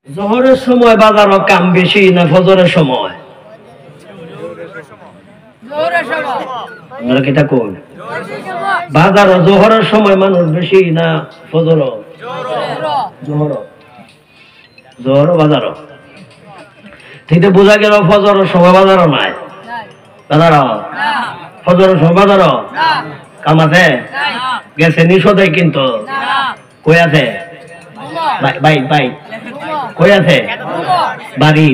জোহরের সময় বাজারও কাম বেশি না ফজরের সময়? আপনারা কিটা কোন বাজার জোহরের সময় মানুষ বেশি না ফজর? জোহর বাজার থেকে বোঝা গেল ফজরের সময় বাজারও নাই। বাজার ফজরের সময় বাজার কাম আছে গেছে নিষদে কিন্তু কই আছে ভাই ভাই কই আছে বাড়ি।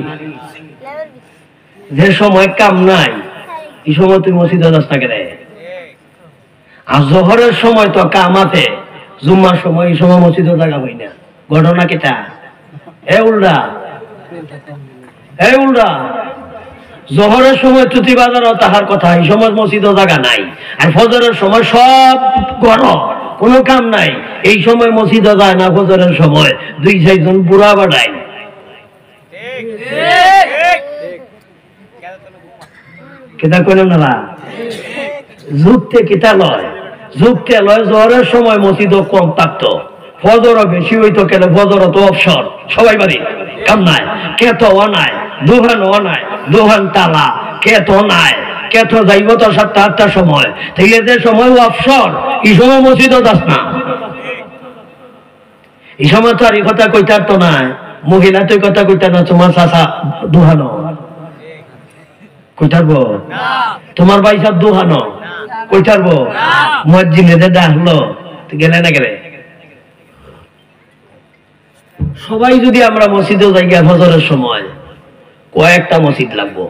যে সময় কাম নাই এই সময় তুই মসজিদে যাস না কেন? আর জোহরের সময় তো কাম আছে, জুম্মার সময় এই সময় মসজিদে জায়গা হই না। ঘটনা কেটা? উল্টা জোহরের সময় তুতি বাজারও তাহার কথা, এই সময় মসজিদে জায়গা নাই। আর ফজরের সময় সব গরম, কোনো কাম নাই, এই সময় মসজিদে যায় না। ফজরের সময় দুই চারজন বুড়া বাড়ায়। কেটা কইলেন না যুক্তে কিতা লয়? যুক্তে লয় জোহরের সময় মসজিদও কম থাকতো, ফজরও বেশি হইতো। কেন? ফজরও তো অবসর, সবাই বাড়ি কাম নাই, কেতও নাই, দোহানও নাই, দোহান তালা, কেতো নাই, কেতো যাইব তো 7টা-8টার সময় থেকে। যে সময় অবসর এই সময় মসজিদও যাস না। এই সময় তো আর এই কথা কইতার তো নাই, মহিলা তো কথা কইতা না। তোমার চাষা দোহানো কইতারবো, তোমার ভাই সব দোহানো কইতারবো, মুয়াজ্জিনে যে ডাকলো গেলে না গেলে। সবাই যদি আমরা মসজিদে যাই গিয়া ফজরের সময়, কয়েকটা মসজিদ লাগবো।